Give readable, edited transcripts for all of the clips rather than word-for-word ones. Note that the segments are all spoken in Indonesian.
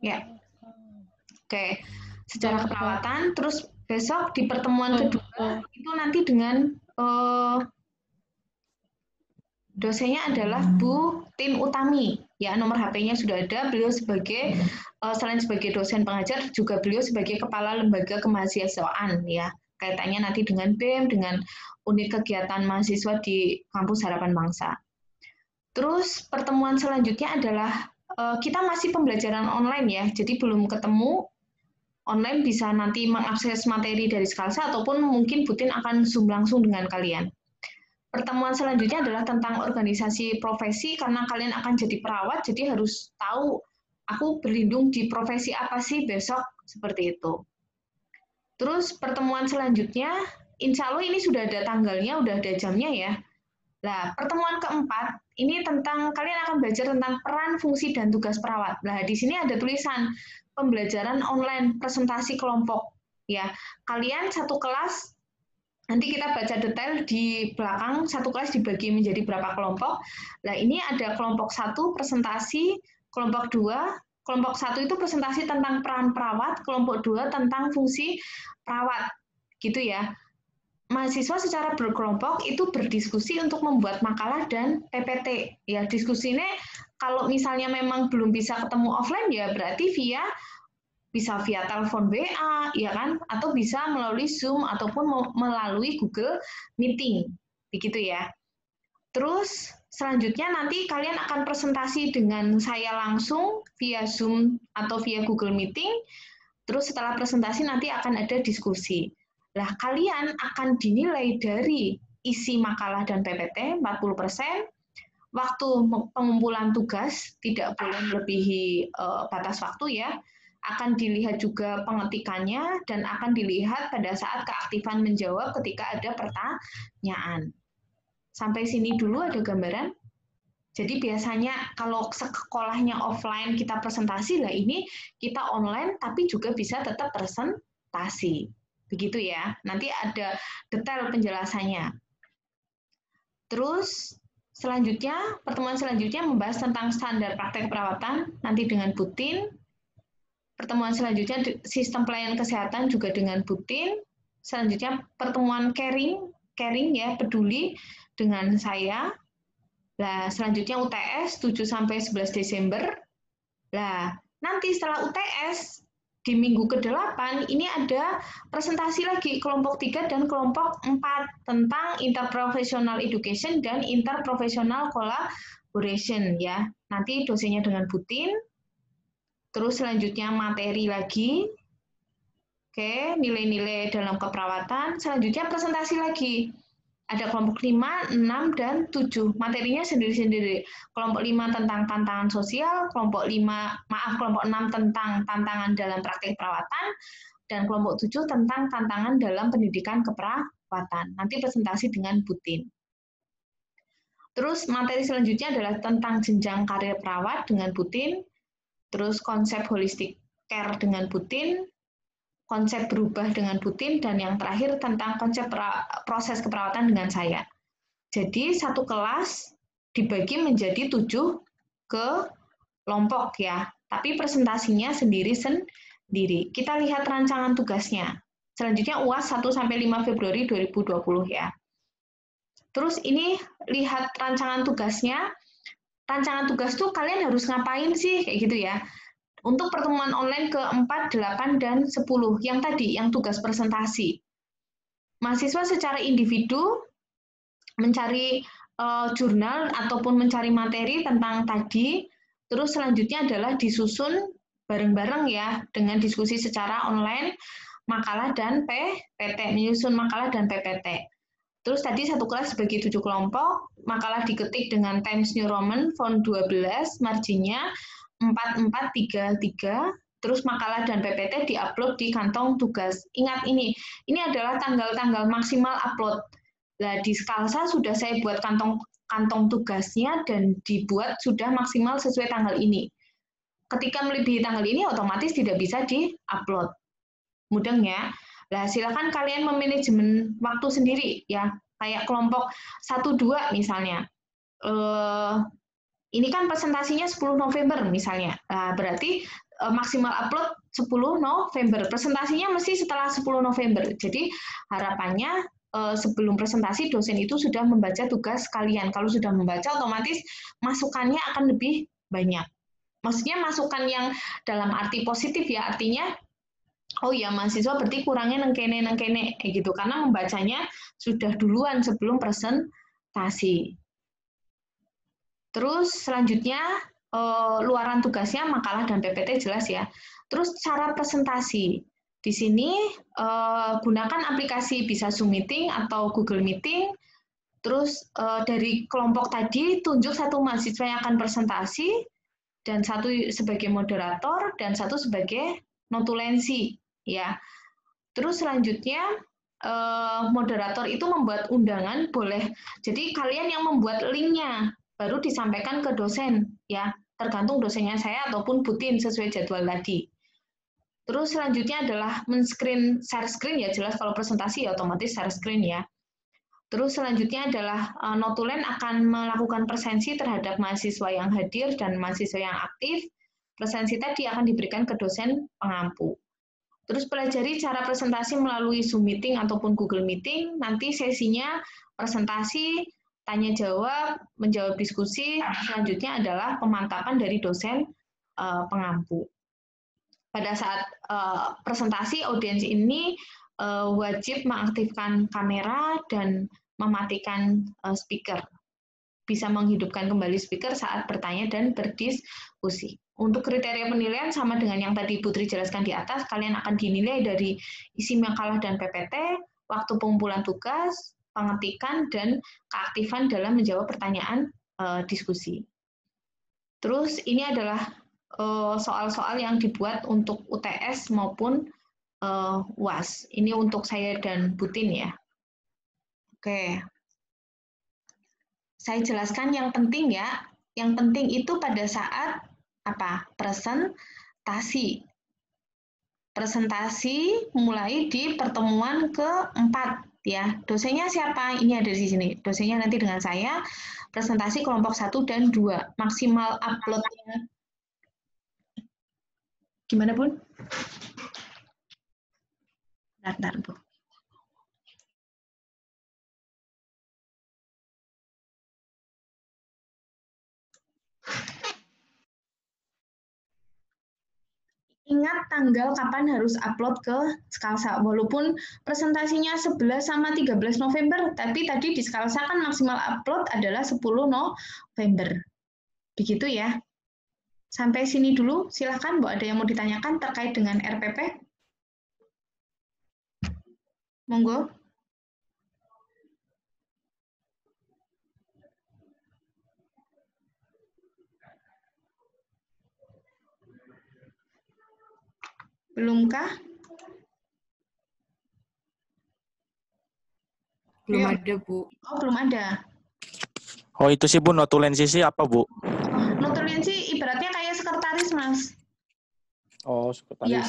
Ya, oke. Secara keperawatan, terus besok di pertemuan kedua itu nanti dengan dosennya adalah Bu Tin Utami. Ya, nomor HP-nya sudah ada. Beliau sebagai selain sebagai dosen pengajar, juga beliau sebagai kepala lembaga kemahasiswaan. Ya, kaitannya nanti dengan BEM, dengan unit kegiatan mahasiswa di kampus Harapan Bangsa. Terus pertemuan selanjutnya adalah kita masih pembelajaran online ya, jadi belum ketemu. Online bisa nanti mengakses materi dari Skalsa ataupun mungkin Butin akan Zoom langsung dengan kalian. Pertemuan selanjutnya adalah tentang organisasi profesi karena kalian akan jadi perawat, jadi harus tahu aku berlindung di profesi apa sih besok, seperti itu. Terus pertemuan selanjutnya, insya Allah ini sudah ada tanggalnya, udah ada jamnya ya. Nah, pertemuan keempat, ini tentang kalian akan belajar tentang peran, fungsi, dan tugas perawat. Nah, di sini ada tulisan pembelajaran online presentasi kelompok. Ya, kalian satu kelas, nanti kita baca detail di belakang, satu kelas dibagi menjadi berapa kelompok. Nah, ini ada kelompok 1 presentasi, kelompok 2, kelompok 1 itu presentasi tentang peran perawat, kelompok 2 tentang fungsi perawat. Gitu ya. Mahasiswa secara berkelompok itu berdiskusi untuk membuat makalah dan PPT. Ya, diskusi ini kalau misalnya memang belum bisa ketemu offline ya berarti bisa via telepon WA, ya kan? Atau bisa melalui Zoom ataupun melalui Google Meeting. Begitu ya. Terus selanjutnya nanti kalian akan presentasi dengan saya langsung via Zoom atau via Google Meeting. Terus setelah presentasi nanti akan ada diskusi. Nah, kalian akan dinilai dari isi makalah dan PPT 40%, waktu pengumpulan tugas tidak boleh melebihi batas waktu ya, akan dilihat juga pengetikannya dan akan dilihat pada saat keaktifan menjawab ketika ada pertanyaan. Sampai sini dulu ada gambaran. Jadi biasanya kalau sekolahnya offline kita presentasi, lah ini kita online tapi juga bisa tetap presentasi. Begitu ya. Nanti ada detail penjelasannya. Terus selanjutnya, pertemuan selanjutnya membahas tentang standar praktek perawatan nanti dengan Butin. Pertemuan selanjutnya sistem pelayanan kesehatan juga dengan Butin. Selanjutnya pertemuan caring ya, peduli dengan saya. Nah, selanjutnya UTS 7 sampai 11 Desember. Nah, nanti setelah UTS di minggu ke-8 ini ada presentasi lagi kelompok 3 dan kelompok 4 tentang interprofessional education dan interprofessional collaboration ya. Nanti dosennya dengan Butin. Terus selanjutnya materi lagi. Oke, nilai-nilai dalam keperawatan. Selanjutnya presentasi lagi. Ada kelompok 5, 6, dan 7. Materinya sendiri-sendiri. Kelompok 5 tentang tantangan sosial, kelompok 6 tentang tantangan dalam praktik perawatan, dan kelompok 7 tentang tantangan dalam pendidikan keperawatan. Nanti presentasi dengan Butin. Terus materi selanjutnya adalah tentang jenjang karir perawat dengan Butin, terus konsep holistic care dengan Butin, konsep berubah dengan Butin, dan yang terakhir tentang konsep proses keperawatan dengan saya. Jadi satu kelas dibagi menjadi 7 kelompok ya, tapi presentasinya sendiri-sendiri. Kita lihat rancangan tugasnya. Selanjutnya UAS 1-5 Februari 2020 ya. Terus ini lihat rancangan tugasnya. Rancangan tugas tuh kalian harus ngapain sih kayak gitu ya. Untuk pertemuan online ke-4, 8, dan 10, yang tadi, yang tugas presentasi. Mahasiswa secara individu mencari jurnal ataupun mencari materi tentang tadi, terus selanjutnya adalah disusun bareng-bareng ya, dengan diskusi secara online, makalah dan PPT, menyusun makalah dan PPT. Terus tadi satu kelas bagi 7 kelompok, makalah diketik dengan Times New Roman, font 12, marginnya 4433, terus makalah dan PPT diupload di kantong tugas. Ingat ini adalah tanggal-tanggal maksimal upload. Nah, di Skalsa sudah saya buat kantong tugasnya dan dibuat sudah maksimal sesuai tanggal ini. Ketika melebihi tanggal ini otomatis tidak bisa di-upload. Mudahnya, nah, silakan kalian memanajemen waktu sendiri ya, kayak kelompok 1-2 misalnya. ini kan presentasinya 10 November misalnya. Nah, berarti maksimal upload 10 November. Presentasinya mesti setelah 10 November. Jadi harapannya sebelum presentasi dosen itu sudah membaca tugas kalian. Kalau sudah membaca, otomatis masukannya akan lebih banyak. Maksudnya masukan yang dalam arti positif ya, artinya oh ya mahasiswa berarti kurangnya nengkene gitu, karena membacanya sudah duluan sebelum presentasi. Terus selanjutnya luaran tugasnya makalah dan PPT jelas ya. Terus cara presentasi. Di sini gunakan aplikasi bisa Zoom Meeting atau Google Meeting. Terus dari kelompok tadi tunjuk satu mahasiswa yang akan presentasi dan satu sebagai moderator dan satu sebagai notulensi ya. Terus selanjutnya moderator itu membuat undangan boleh. Jadi kalian yang membuat linknya baru disampaikan ke dosen ya, tergantung dosennya saya ataupun Butin sesuai jadwal tadi. Terus selanjutnya adalah share screen ya, jelas kalau presentasi ya otomatis share screen ya. Terus selanjutnya adalah notulen akan melakukan presensi terhadap mahasiswa yang hadir dan mahasiswa yang aktif. Presensi tadi akan diberikan ke dosen pengampu. Terus pelajari cara presentasi melalui Zoom Meeting ataupun Google Meeting. Nanti sesinya presentasi, tanya jawab, menjawab diskusi. Selanjutnya adalah pemantapan dari dosen pengampu. Pada saat presentasi, audiens ini wajib mengaktifkan kamera dan mematikan speaker. Bisa menghidupkan kembali speaker saat bertanya dan berdiskusi. Untuk kriteria penilaian sama dengan yang tadi Putri jelaskan di atas, kalian akan dinilai dari isi makalah dan PPT, waktu pengumpulan tugas, pengetikan, dan keaktifan dalam menjawab pertanyaan diskusi. Terus ini adalah soal-soal yang dibuat untuk UTS maupun UAS. Ini untuk saya dan Butin ya. Oke. Saya jelaskan yang penting ya. Yang penting itu pada saat apa? Presentasi. Presentasi mulai di pertemuan keempat ya. Dosennya siapa? Ini ada di sini. Dosennya nanti dengan saya. Presentasi kelompok 1 dan 2. Maksimal uploadnya. Gimana, Bun? Bentar, Bu. Ingat tanggal kapan harus upload ke Skalsa. Walaupun presentasinya 11 sama 13 November, tapi tadi di Skalsa kan maksimal upload adalah 10 November. Begitu ya. Sampai sini dulu, silakan Bu, ada yang mau ditanyakan terkait dengan RPP? Monggo. Belumkah? Belum ada, Bu. Oh, belum ada. Oh, itu sih, Bu, notulensi sih apa, Bu? Notulensi ibaratnya kayak sekretaris, Mas. Oh, sekretaris. Ya,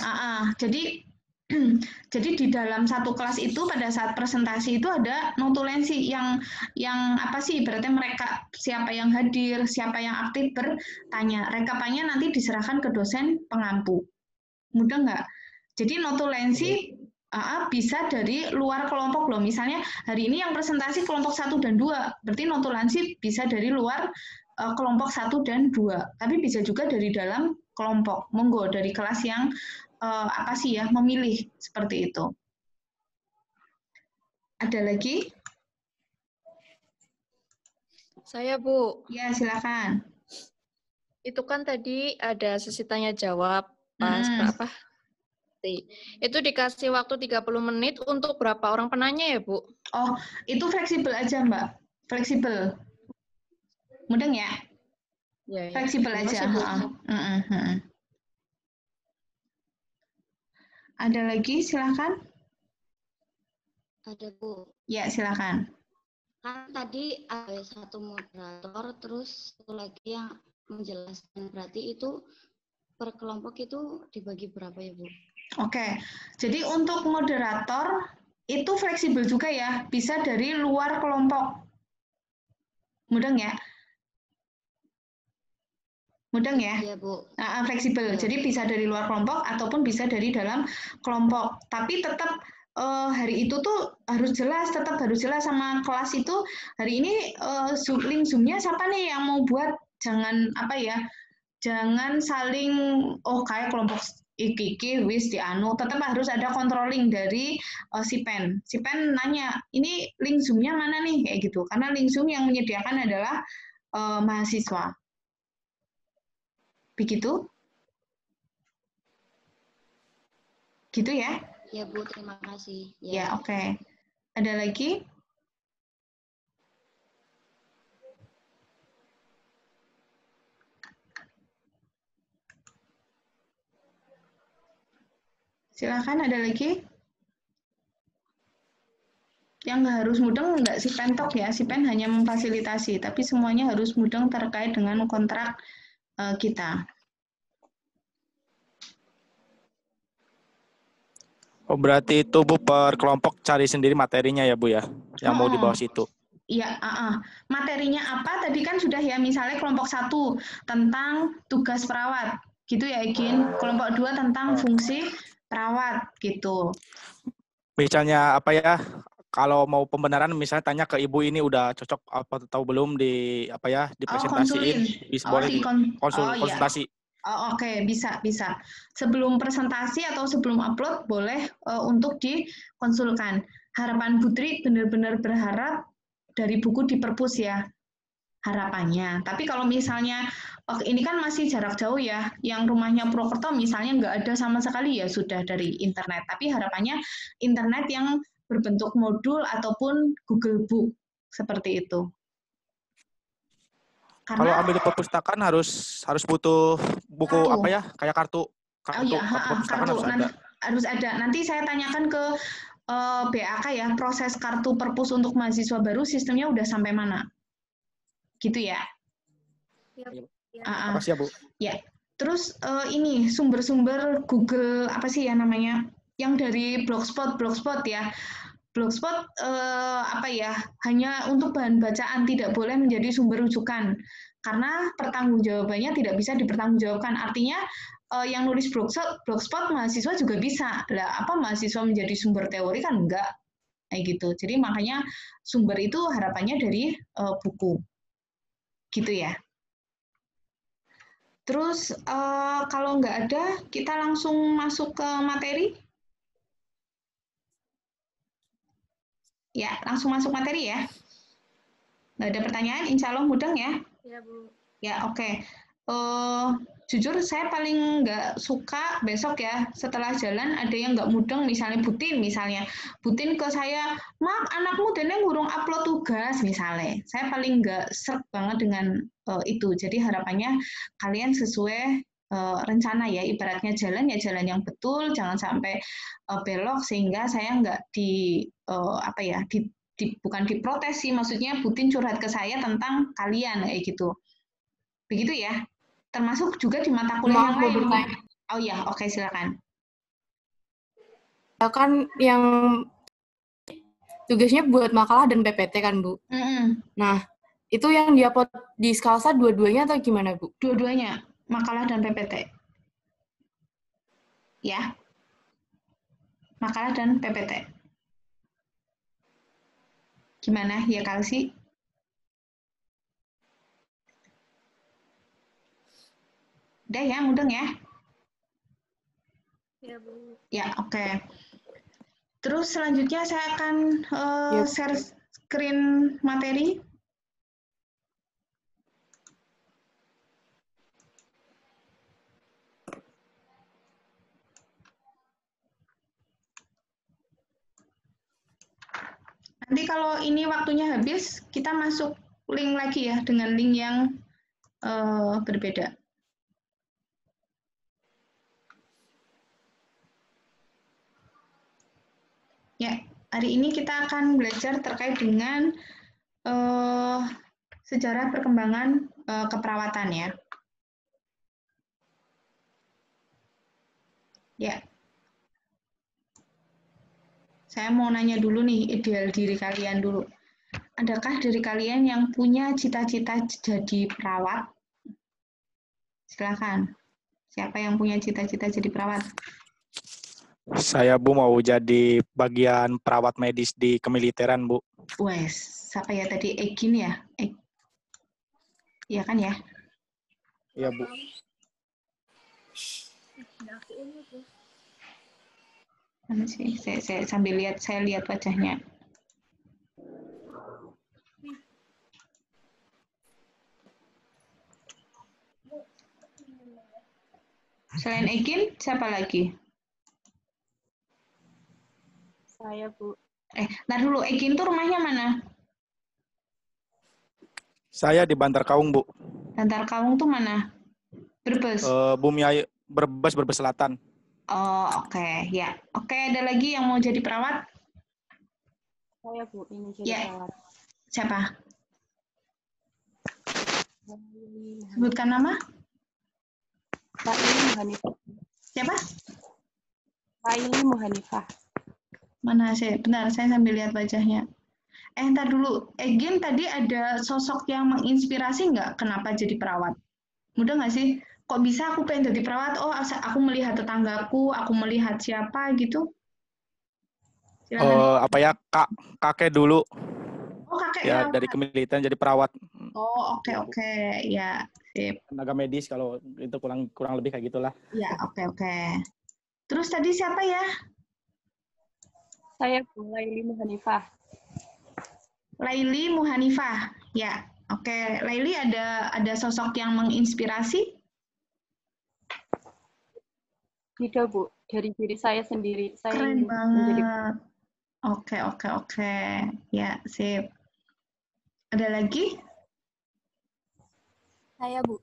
jadi di dalam satu kelas itu pada saat presentasi itu ada notulensi yang apa sih ibaratnya mereka siapa yang hadir, siapa yang aktif bertanya. Rekapannya nanti diserahkan ke dosen pengampu. Mudah nggak? Jadi notulensi bisa dari luar kelompok loh. Misalnya hari ini yang presentasi kelompok 1 dan 2. Berarti notulensi bisa dari luar kelompok 1 dan 2. Tapi bisa juga dari dalam kelompok. Monggo dari kelas yang apa sih ya memilih seperti itu. Ada lagi? Saya, Bu. Ya, silakan. Itu kan tadi ada sesi tanya jawab pas berapa? Itu dikasih waktu 30 menit untuk berapa orang penanya ya, Bu? Oh, itu fleksibel aja, Mbak. Fleksibel. Mudeng ya? Ya, fleksibel aja. Ada lagi, silakan. Ada, Bu. Ya, silakan. Kan tadi ada satu moderator, terus satu lagi yang menjelaskan. Berarti itu per kelompok itu dibagi berapa ya, Bu? Oke, jadi untuk moderator itu fleksibel juga ya, bisa dari luar kelompok. Mudeng ya? Mudeng ya? Iya, Bu. Fleksibel. Iya. Jadi bisa dari luar kelompok ataupun bisa dari dalam kelompok. Tapi tetap hari itu tuh tetap harus jelas sama kelas itu. Hari ini link Zoom-nya siapa nih yang mau buat? Jangan jangan saling kayak kelompok iki wis dianu. Tetap harus ada controlling dari si Pen. Si Pen nanya, ini link Zoom-nya mana nih? Kayak gitu. Karena link Zoom yang menyediakan adalah mahasiswa. Begitu? Gitu ya? Ya, Bu, terima kasih. Ya, oke. Ada lagi? Silakan, ada lagi? Yang nggak harus mudeng nggak si Pentok ya, si Pen hanya memfasilitasi, tapi semuanya harus mudeng terkait dengan kontrak kita. Oh, berarti itu Bu per kelompok cari sendiri materinya ya Bu ya, yang mau di bawah situ. Iya, materinya apa tadi kan sudah ya, misalnya kelompok 1 tentang tugas perawat, gitu ya Egin. Kelompok 2 tentang fungsi perawat, gitu. Misalnya apa ya, kalau mau pembenaran misalnya tanya ke Ibu ini udah cocok apa atau belum dipresentasiin, bisa boleh konsultasi. Oke, bisa. Sebelum presentasi atau sebelum upload boleh untuk dikonsulkan. Harapan Putri benar-benar berharap dari buku di perpus ya, harapannya. Tapi kalau misalnya ini kan masih jarak jauh ya, yang rumahnya Purwokerto misalnya nggak ada sama sekali ya sudah dari internet. Tapi harapannya internet yang berbentuk modul ataupun Google Book seperti itu. Kalau ambil di perpustakaan harus butuh buku kartu. apa ya, kayak kartu perpustakaan kartu. Harus ada. Nanti saya tanyakan ke BAK ya, proses kartu perpus untuk mahasiswa baru sistemnya udah sampai mana, gitu ya? Makasih ya Bu. Ya. Terus ini sumber-sumber Google apa sih ya namanya? Yang dari Blogspot ya. Blogspot hanya untuk bahan bacaan, tidak boleh menjadi sumber rujukan karena pertanggungjawabannya tidak bisa dipertanggungjawabkan. Artinya yang nulis Blogspot mahasiswa juga bisa. Lah apa mahasiswa menjadi sumber teori kan enggak. Kayak gitu. Jadi makanya sumber itu harapannya dari buku. Gitu ya. Terus kalau nggak ada, kita langsung masuk ke materi. Ya, langsung masuk materi ya. Nggak ada pertanyaan, insya Allah mudeng ya. Ya, Bu. Ya, oke. Jujur saya paling nggak suka besok ya, setelah jalan ada yang nggak mudeng, misalnya Butin ke saya, Mak, anakmu dene ngurung upload tugas, misalnya. Saya paling nggak serp banget dengan itu. Jadi harapannya kalian sesuai rencana ya, ibaratnya jalan ya jalan yang betul, jangan sampai belok sehingga saya nggak bukan diprotes sih, maksudnya Butin curhat ke saya tentang kalian kayak gitu. Begitu ya? Termasuk juga di mata kuliah yang lain. Oh ya, oke, silakan. Kan yang tugasnya buat makalah dan PPT kan, Bu? Nah, itu yang diupload di Skalsa dua-duanya atau gimana, Bu? Dua-duanya, makalah dan PPT. Ya. Makalah dan PPT. Gimana ya, Kalsi? Udah ya, mudeng ya? Ya, Bu. Ya, oke. Terus selanjutnya saya akan share screen materi. Nanti kalau ini waktunya habis, kita masuk link lagi ya, dengan link yang berbeda. Ya, hari ini kita akan belajar terkait dengan sejarah perkembangan keperawatan ya. Ya. Saya mau nanya dulu nih, ideal diri kalian dulu. Adakah dari kalian yang punya cita-cita jadi perawat? Silakan. Siapa yang punya cita-cita jadi perawat? Saya Bu mau jadi bagian perawat medis di kemiliteran Bu. Wes, siapa ya tadi? Egin ya? Iya kan ya? Iya Bu. Mana sih? Saya sambil lihat, saya lihat wajahnya. Selain Egin, siapa lagi? Saya, Bu. Ntar dulu, Egin tuh rumahnya mana? Saya di Bantar Kaung Bu. Bantar Kaung tuh mana? Brebes. Brebes Selatan. Oh, oke. Ya. Oke, ada lagi yang mau jadi perawat? Saya, Bu, ini jadi Ya. perawat. Siapa? Sebutkan nama. Laili Muhanifah. Siapa? Laili Muhanifah. Mana sih? Benar, saya sambil lihat wajahnya. Ntar dulu. Egin tadi ada sosok yang menginspirasi nggak kenapa jadi perawat? Mudah nggak sih? Kok bisa aku pengen jadi perawat? Oh, aku melihat tetanggaku, aku melihat siapa gitu. Silakan. Kakek dulu. Oh, kakek Ya, perawat. dari kemiliteran jadi perawat. Oh, oke. Ya, sip. Tenaga medis kalau itu kurang lebih kayak gitulah. Ya, oke. Terus tadi siapa ya? Saya, Bu, Laili Muhanifah. Laili Muhanifah. Ya, oke. Laili ada sosok yang menginspirasi? Tidak, Bu. Dari diri saya sendiri. Saya Keren ingin menjadi banget. Oke. Ya, sip. Ada lagi? Saya, Bu.